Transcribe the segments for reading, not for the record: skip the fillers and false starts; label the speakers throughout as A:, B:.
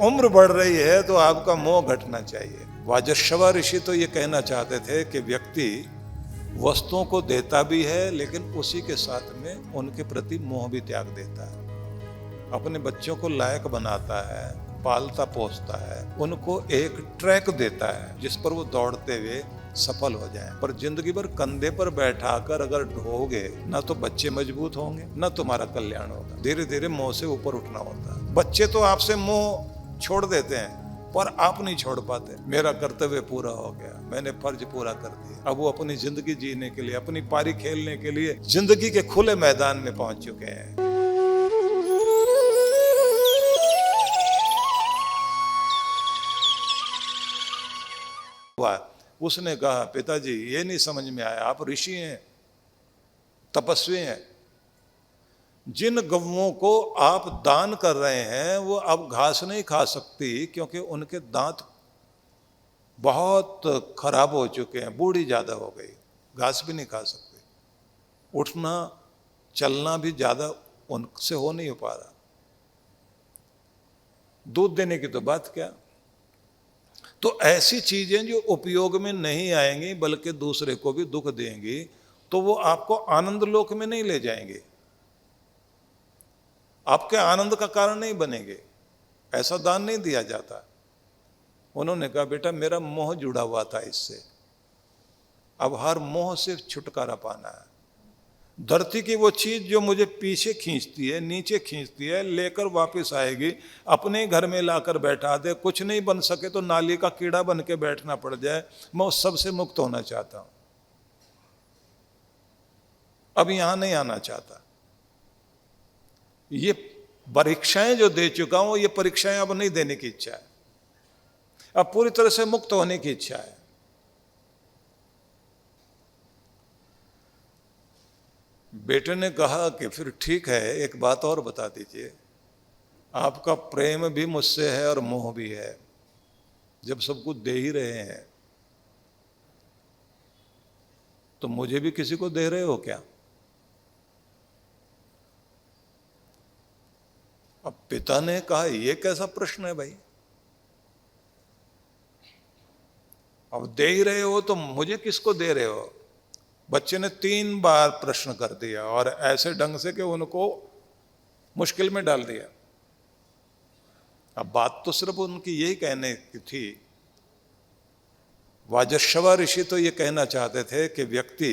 A: उम्र बढ़ रही है तो आपका मोह घटना चाहिए। वाजश्रवा ऋषि तो ये कहना चाहते थे कि व्यक्ति वस्तुओं को देता भी है लेकिन उसी के साथ में उनके प्रति मोह भी त्याग देता है। अपने बच्चों को लायक बनाता है, पालता पोसता है, उनको एक ट्रैक देता है जिस पर वो दौड़ते हुए सफल हो जाएं। पर जिंदगी भर कंधे पर बैठाकर अगर ढोगे ना तो बच्चे मजबूत होंगे ना तुम्हारा कल्याण होगा। धीरे धीरे मोह से ऊपर उठना होता है। बच्चे तो आपसे मोह छोड़ देते हैं पर आप नहीं छोड़ पाते। मेरा कर्तव्य पूरा हो गया, मैंने फर्ज पूरा कर दिया। अब वो अपनी जिंदगी जीने के लिए, अपनी पारी खेलने के लिए जिंदगी के खुले मैदान में पहुंच चुके हैं। उसने कहा, पिताजी ये नहीं समझ में आया, आप ऋषि हैं, तपस्वी हैं, जिन गौओं को आप दान कर रहे हैं वो अब घास नहीं खा सकती क्योंकि उनके दांत बहुत खराब हो चुके हैं, बूढ़ी ज्यादा हो गई, घास भी नहीं खा सकती, उठना चलना भी ज्यादा उनसे हो नहीं पा रहा, दूध देने की तो बात क्या। तो ऐसी चीजें जो उपयोग में नहीं आएंगी बल्कि दूसरे को भी दुख देंगी तो वो आपको आनंद लोक में नहीं ले जाएंगे, आपके आनंद का कारण नहीं बनेंगे। ऐसा दान नहीं दिया जाता। उन्होंने कहा, बेटा मेरा मोह जुड़ा हुआ था इससे, अब हर मोह से छुटकारा पाना है। धरती की वो चीज जो मुझे पीछे खींचती है, नीचे खींचती है, लेकर वापस आएगी, अपने घर में लाकर बैठा दे, कुछ नहीं बन सके तो नाली का कीड़ा बन के बैठना पड़ जाए, मैं उस सब से मुक्त होना चाहता हूं। अब यहां नहीं आना चाहता। ये परीक्षाएं जो दे चुका हूं ये परीक्षाएं अब नहीं देने की इच्छा है, अब पूरी तरह से मुक्त होने की इच्छा है। बेटे ने कहा कि फिर ठीक है, एक बात और बता दीजिए, आपका प्रेम भी मुझसे है और मोह भी है, जब सब कुछ दे ही रहे हैं तो मुझे भी किसी को दे रहे हो क्या। अब पिता ने कहा, यह कैसा प्रश्न है भाई, अब दे ही रहे हो तो मुझे किसको दे रहे हो। बच्चे ने 3 बार प्रश्न कर दिया और ऐसे ढंग से कि उनको मुश्किल में डाल दिया। अब बात तो सिर्फ उनकी यही कहने की थी। वाजश्रवा ऋषि तो ये कहना चाहते थे कि व्यक्ति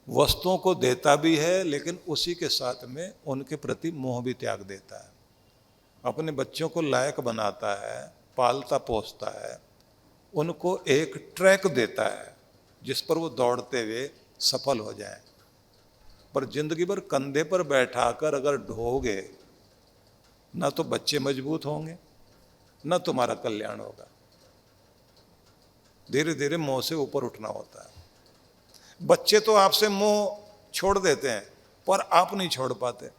A: वस्तुओं को देता भी है लेकिन उसी के साथ में उनके प्रति मोह भी त्याग देता है। अपने बच्चों को लायक बनाता है, पालता पोसता है, उनको एक ट्रैक देता है जिस पर वो दौड़ते हुए सफल हो जाएं। पर जिंदगी भर कंधे पर बैठाकर अगर ढोगे ना तो बच्चे मजबूत होंगे ना तुम्हारा कल्याण होगा। धीरे धीरे मोह से ऊपर उठना होता है। बच्चे तो आपसे मोह छोड़ देते हैं पर आप नहीं छोड़ पाते।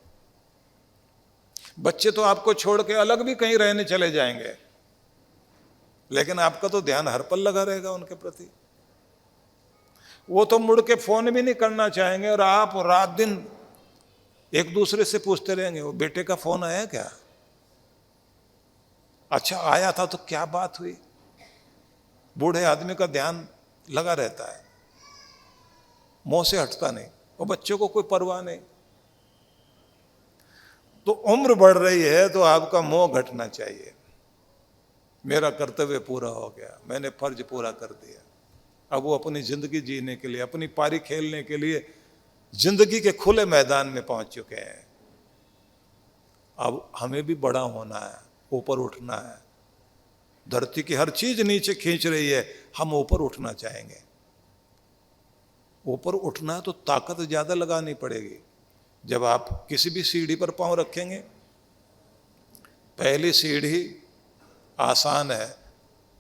A: बच्चे तो आपको छोड़ के अलग भी कहीं रहने चले जाएंगे लेकिन आपका तो ध्यान हर पल लगा रहेगा उनके प्रति। वो तो मुड़ के फोन भी नहीं करना चाहेंगे और आप रात दिन एक दूसरे से पूछते रहेंगे, वो बेटे का फोन आया क्या, अच्छा आया था तो क्या बात हुई। बूढ़े आदमी का ध्यान लगा रहता है, मोह से हटता नहीं, और बच्चों को कोई परवाह नहीं। तो उम्र बढ़ रही है तो आपका मोह घटना चाहिए। मेरा कर्तव्य पूरा हो गया, मैंने फर्ज पूरा कर दिया। अब वो अपनी जिंदगी जीने के लिए, अपनी पारी खेलने के लिए जिंदगी के खुले मैदान में पहुंच चुके हैं। अब हमें भी बड़ा होना है, ऊपर उठना है। धरती की हर चीज नीचे खींच रही है, हम ऊपर उठना चाहेंगे। ऊपर उठना है तो ताकत ज्यादा लगानी पड़ेगी। जब आप किसी भी सीढ़ी पर पांव रखेंगे, पहली सीढ़ी आसान है,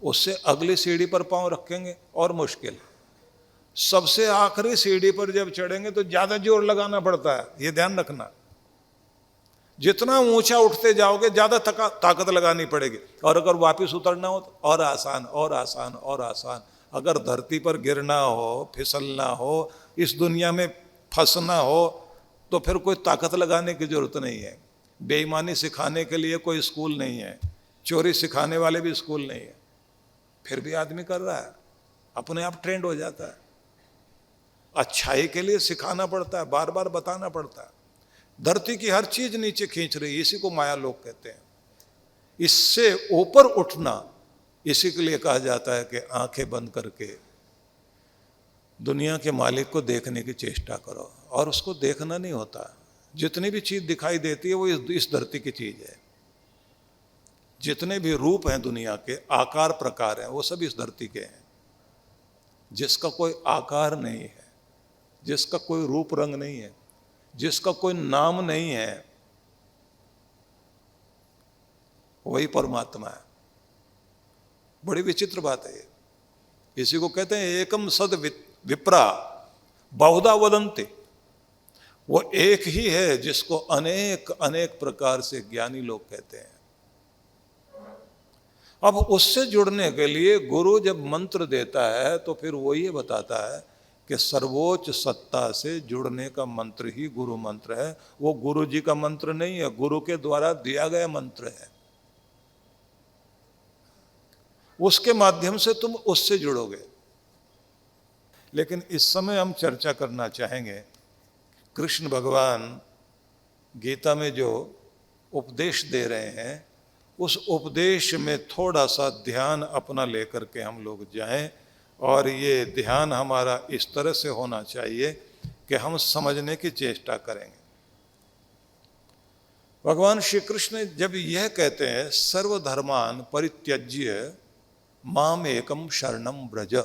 A: उससे अगली सीढ़ी पर पांव रखेंगे और मुश्किल, सबसे आखिरी सीढ़ी पर जब चढ़ेंगे तो ज्यादा जोर लगाना पड़ता है, ये ध्यान रखना। जितना ऊंचा उठते जाओगे ज्यादा ताकत लगानी पड़ेगी, और अगर वापस उतरना हो तो और आसान और आसान और आसान। अगर धरती पर गिरना हो, फिसलना हो, इस दुनिया में फंसना हो तो फिर कोई ताकत लगाने की जरूरत नहीं है। बेईमानी सिखाने के लिए कोई स्कूल नहीं है, चोरी सिखाने वाले भी स्कूल नहीं है, फिर भी आदमी कर रहा है, अपने आप ट्रेंड हो जाता है। अच्छाई के लिए सिखाना पड़ता है, बार बार बताना पड़ता है। धरती की हर चीज नीचे खींच रही है, इसी को माया लोग कहते हैं। इससे ऊपर उठना, इसी के लिए कहा जाता है कि आंखें बंद करके दुनिया के मालिक को देखने की चेष्टा करो। और उसको देखना नहीं होता, जितनी भी चीज दिखाई देती है वो इस धरती की चीज है। जितने भी रूप हैं दुनिया के, आकार प्रकार हैं, वो सब इस धरती के हैं। जिसका कोई आकार नहीं है, जिसका कोई रूप रंग नहीं है, जिसका कोई नाम नहीं है, वही परमात्मा है। बड़ी विचित्र बात है ये। इसी को कहते हैं एकम सद विप्रा बहुधा वदन्ति। वो एक ही है जिसको अनेक अनेक प्रकार से ज्ञानी लोग कहते हैं। अब उससे जुड़ने के लिए गुरु जब मंत्र देता है तो फिर वो ये बताता है कि सर्वोच्च सत्ता से जुड़ने का मंत्र ही गुरु मंत्र है। वो गुरु जी का मंत्र नहीं है, गुरु के द्वारा दिया गया मंत्र है। उसके माध्यम से तुम उससे जुड़ोगे। लेकिन इस समय हम चर्चा करना चाहेंगे कृष्ण भगवान गीता में जो उपदेश दे रहे हैं, उस उपदेश में थोड़ा सा ध्यान अपना लेकर के हम लोग जाएं। और ये ध्यान हमारा इस तरह से होना चाहिए कि हम समझने की चेष्टा करेंगे। भगवान श्री कृष्ण जब यह कहते हैं सर्वधर्मान परित्यज्य माम एकम शरणम व्रज,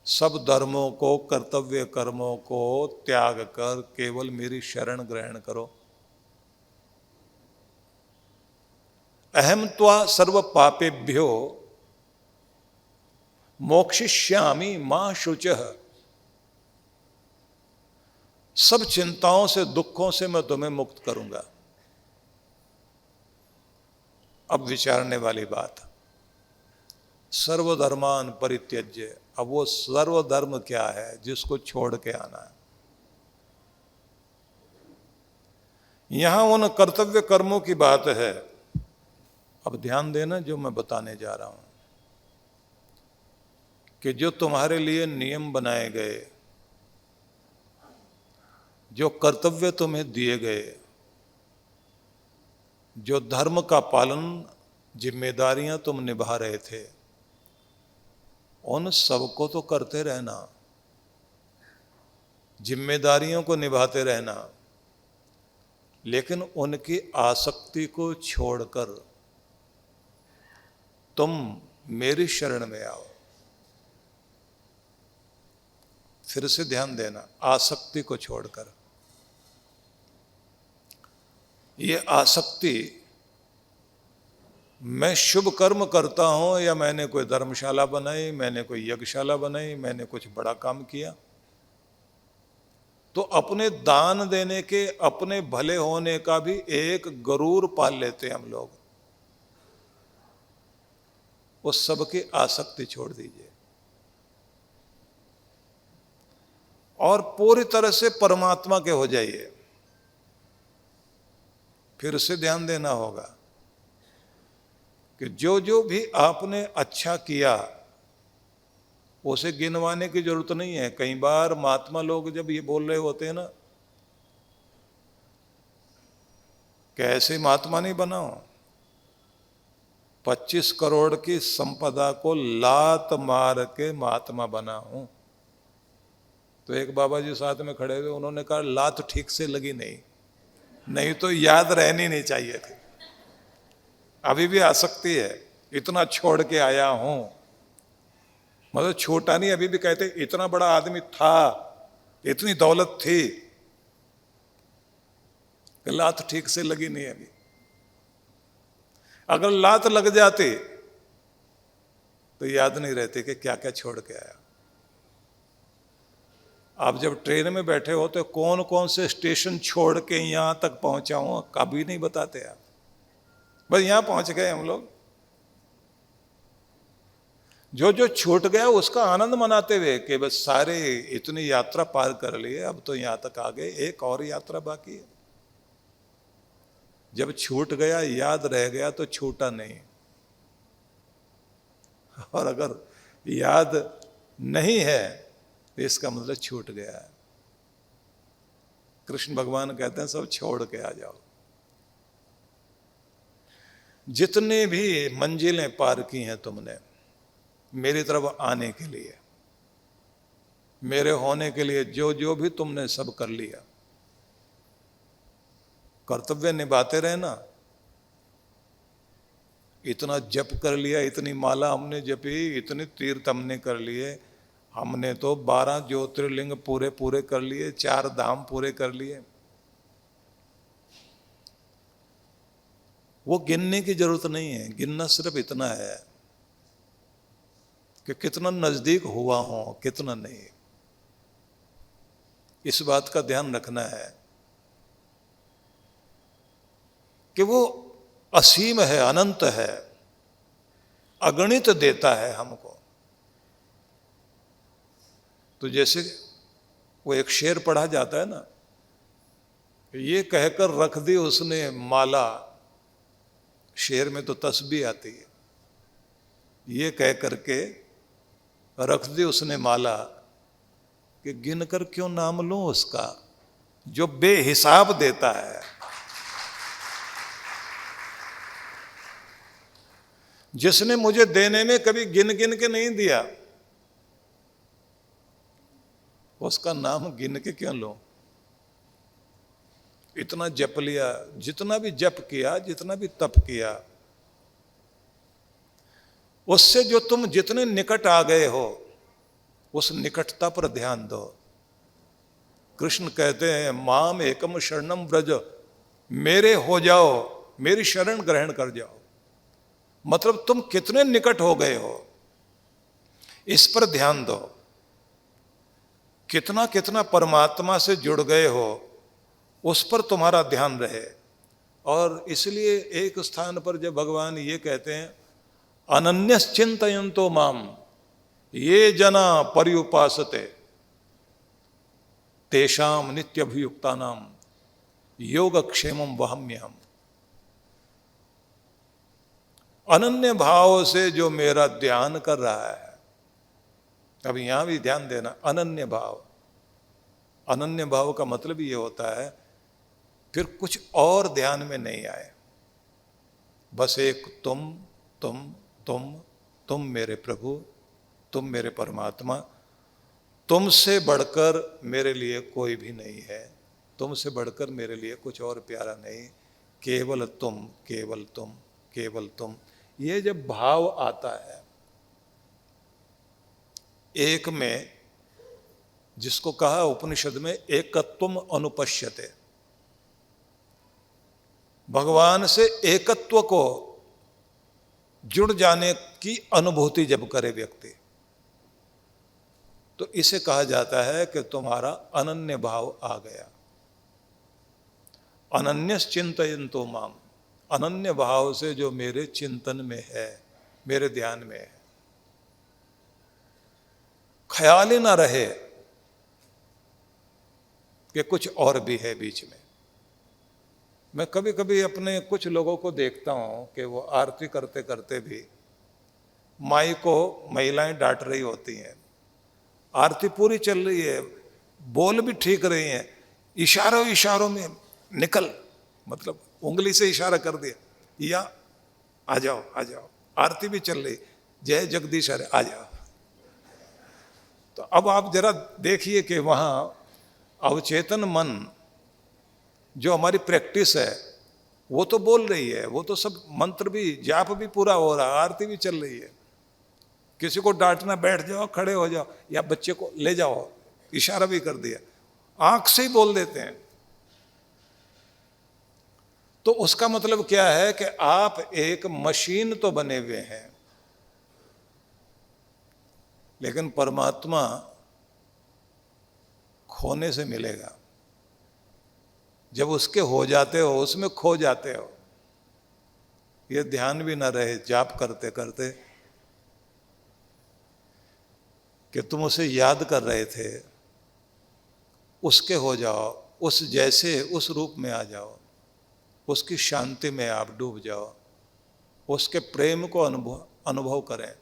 A: सब धर्मों को, कर्तव्य कर्मों को त्याग कर केवल मेरी शरण ग्रहण करो। अहम त्वा सर्व पापेभ्यो मोक्षिष्यामि मां शुचः, सब चिंताओं से, दुखों से मैं तुम्हें मुक्त करूंगा। अब विचारने वाली बात, सर्वधर्मान परित्यज्य। अब वो सर्वधर्म क्या है जिसको छोड़ के आना है? यहां उन कर्तव्य कर्मों की बात है। अब ध्यान देना जो मैं बताने जा रहा हूं, कि जो तुम्हारे लिए नियम बनाए गए, जो कर्तव्य तुम्हें दिए गए, जो धर्म का पालन, जिम्मेदारियां तुम निभा रहे थे, उन सबको तो करते रहना, जिम्मेदारियों को निभाते रहना, लेकिन उनकी आसक्ति को छोड़कर तुम मेरी शरण में आओ। फिर से ध्यान देना, आसक्ति को छोड़कर। ये आसक्ति, मैं शुभ कर्म करता हूं या मैंने कोई धर्मशाला बनाई, मैंने कोई यज्ञशाला बनाई, मैंने कुछ बड़ा काम किया, तो अपने दान देने के, अपने भले होने का भी एक गरूर पाल लेते हैं हम लोग। उस सब की आसक्ति छोड़ दीजिए और पूरी तरह से परमात्मा के हो जाइए। फिर से ध्यान देना होगा कि जो जो भी आपने अच्छा किया उसे गिनवाने की जरूरत नहीं है। कई बार महात्मा लोग जब ये बोल रहे होते हैं ना, कैसे महात्मा नहीं बनाओ, 25 करोड़ की संपदा को लात मार के महात्मा बना हूं। तो एक बाबा जी साथ में खड़े थे, उन्होंने कहा लात ठीक से लगी नहीं तो याद रहनी नहीं चाहिए थी। अभी भी आसक्ति है, इतना छोड़ के आया हूं, मतलब छोटा नहीं, अभी भी कहते इतना बड़ा आदमी था, इतनी दौलत थी, लात ठीक से लगी नहीं अभी। अगर लात लग जाती तो याद नहीं रहती कि क्या क्या छोड़ के आया। आप जब ट्रेन में बैठे हो तो कौन कौन से स्टेशन छोड़ के यहां तक पहुंचा हूं कभी नहीं बताते आप, बस यहां पहुंच गए हम लोग। जो जो छूट गया उसका आनंद मनाते हुए कि बस सारे इतनी यात्रा पार कर लिए, अब तो यहां तक आ गए, एक और यात्रा बाकी है। जब छूट गया, याद रह गया तो छूटा नहीं, और अगर याद नहीं है तो इसका मतलब छूट गया है। कृष्ण भगवान कहते हैं सब छोड़ के आ जाओ। जितने भी मंजिलें पार की हैं तुमने मेरी तरफ आने के लिए, मेरे होने के लिए, जो जो भी तुमने सब कर लिया, कर्तव्य निभाते रहना। इतना जप कर लिया, इतनी माला हमने जपी, इतने तीर्थ हमने कर लिए, हमने तो 12 ज्योतिर्लिंग पूरे पूरे कर लिए, 4 धाम पूरे कर लिए। वो गिनने की जरूरत नहीं है, गिनना सिर्फ इतना है कि कितना नजदीक हुआ हो, कितना नहीं। इस बात का ध्यान रखना है कि वो असीम है, अनंत है, अगणित देता है हमको। तो जैसे वो एक शेर पढ़ा जाता है ना, ये कहकर रख दी उसने माला, शेर में तो तस्बीह आती है, ये कह करके रख दी उसने माला कि गिन कर क्यों नाम लूं उसका जो बेहिसाब देता है। जिसने मुझे देने में कभी गिन गिन के नहीं दिया, उसका नाम गिन के क्यों लो। इतना जप लिया, जितना भी जप किया, जितना भी तप किया, उससे जो तुम जितने निकट आ गए हो उस निकटता पर ध्यान दो। कृष्ण कहते हैं माम एकम शरणम व्रज, मेरे हो जाओ, मेरी शरण ग्रहण कर जाओ। मतलब तुम कितने निकट हो गए हो इस पर ध्यान दो। कितना कितना परमात्मा से जुड़ गए हो उस पर तुम्हारा ध्यान रहे। और इसलिए एक स्थान पर जब भगवान ये कहते हैं अनन्यस चिंतयन्तो माम ये जना पर्युपासते तेषाम नित्यभियुक्तानाम योगक्षेमम वहम्यहम्। अनन्य भाव से जो मेरा ध्यान कर रहा है, अब यहां भी ध्यान देना, अनन्य भाव। अनन्य भाव का मतलब ये होता है फिर कुछ और ध्यान में नहीं आए, बस एक तुम मेरे प्रभु, तुम मेरे परमात्मा, तुमसे बढ़कर मेरे लिए कोई भी नहीं है, तुमसे बढ़कर मेरे लिए कुछ और प्यारा नहीं, केवल तुम, केवल तुम, केवल तुम। ये जब भाव आता है एक में, जिसको कहा उपनिषद में एकत्वम अनुपश्यते, भगवान से एकत्व को जुड़ जाने की अनुभूति जब करे व्यक्ति, तो इसे कहा जाता है कि तुम्हारा अनन्य भाव आ गया। अनन्यस चिंतयन्तो माम, अनन्य भाव से जो मेरे चिंतन में है, मेरे ध्यान में है, ख्याल ही ना रहे कि कुछ और भी है बीच में। मैं कभी कभी अपने कुछ लोगों को देखता हूं कि वो आरती करते करते भी माई को महिलाएं डांट रही होती हैं, आरती पूरी चल रही है, बोल भी ठीक रही हैं, इशारों में निकल, मतलब उंगली से इशारा कर दिया, या आ जाओ आ जाओ, आरती भी चल रही, जय जगदीश हरे आ जाओ। तो अब आप जरा देखिए कि वहां अवचेतन मन, जो हमारी प्रैक्टिस है, वो तो बोल रही है, वो तो सब मंत्र भी, जाप भी पूरा हो रहा है, आरती भी चल रही है। किसी को डांटना, बैठ जाओ, खड़े हो जाओ, या बच्चे को ले जाओ, इशारा भी कर दिया, आंख से ही बोल देते हैं। तो उसका मतलब क्या है कि आप एक मशीन तो बने हुए हैं, लेकिन परमात्मा खोने से मिलेगा। जब उसके हो जाते हो, उसमें खो जाते हो, ये ध्यान भी ना रहे जाप करते करते कि तुम उसे याद कर रहे थे, उसके हो जाओ, उस जैसे, उस रूप में आ जाओ। उसकी शांति में आप डूब जाओ, उसके प्रेम को अनुभव करें।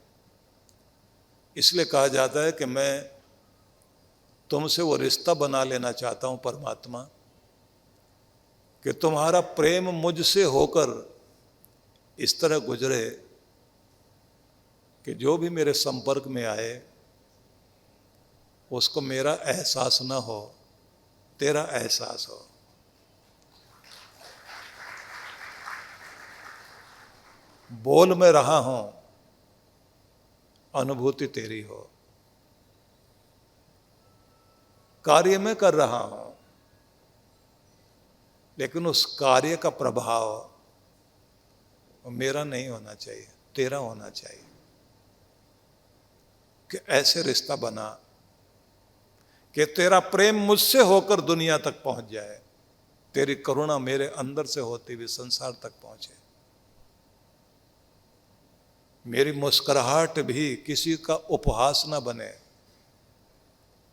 A: इसलिए कहा जाता है कि मैं तुमसे वो रिश्ता बना लेना चाहता हूं परमात्मा, कि तुम्हारा प्रेम मुझसे होकर इस तरह गुजरे कि जो भी मेरे संपर्क में आए उसको मेरा एहसास न हो, तेरा एहसास हो। बोल में रहा हूं, अनुभूति तेरी हो। कार्य में कर रहा हूं, लेकिन उस कार्य का प्रभाव मेरा नहीं होना चाहिए, तेरा होना चाहिए। कि ऐसे रिश्ता बना कि तेरा प्रेम मुझसे होकर दुनिया तक पहुंच जाए, तेरी करुणा मेरे अंदर से होती हुई संसार तक पहुंचे। मेरी मुस्कुराहट भी किसी का उपहास न बने,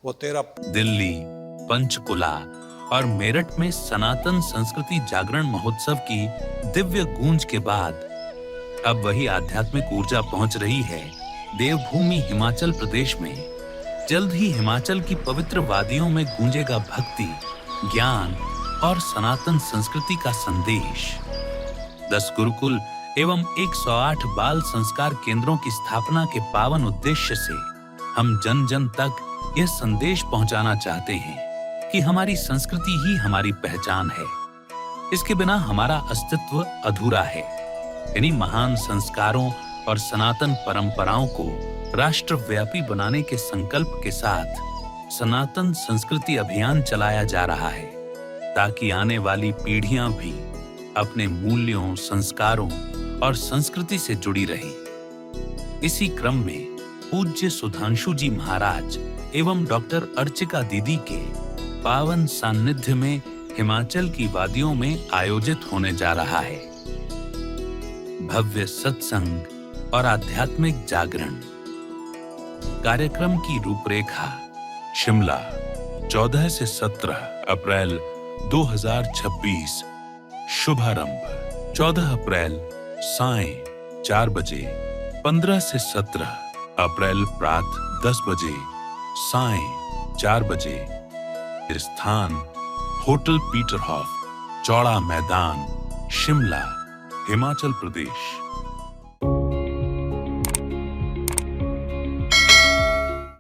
A: वो तेरा।
B: दिल्ली, पंचकुला और मेरठ में सनातन संस्कृति जागरण महोत्सव की दिव्य गूंज के बाद अब वही आध्यात्मिक ऊर्जा पहुंच रही है देवभूमि हिमाचल प्रदेश में। जल्द ही हिमाचल की पवित्र वादियों में गूंजेगा भक्ति, ज्ञान और सनातन संस्कृति का संदेश। 10 गुरुकुल एवं 108 बाल संस्कार केंद्रों की स्थापना के पावन उद्देश्य से हम जन जन तक यह संदेश पहुंचाना चाहते हैं कि हमारी संस्कृति ही हमारी पहचान है। इसके बिना हमारा अस्तित्व अधूरा है। इन्हीं महान संस्कारों और सनातन परंपराओं को राष्ट्रव्यापी बनाने के संकल्प के साथ सनातन संस्कृति अभियान चलाया जा रहा है, ताकि आने वाली पीढ़ियां भी अपने मूल्यों, संस्कारों और संस्कृति से जुड़ी रहें। इसी क्रम में पूज्य सुधांशु जी महाराज एवं डॉक्टर अर्चिका दीदी के पावन सान्निध्य में हिमाचल की वादियों में आयोजित होने जा रहा है भव्य सत्संग और आध्यात्मिक जागरण। कार्यक्रम की रूपरेखा शिमला 14 से 17 अप्रैल 2026। शुभारंभ 14 अप्रैल सायं 4 बजे, 15 से 17 अप्रैल प्रात 10 बजे, सायं 4 बजे। स्थान होटल पीटरहॉफ, चौड़ा मैदान, शिमला, हिमाचल प्रदेश।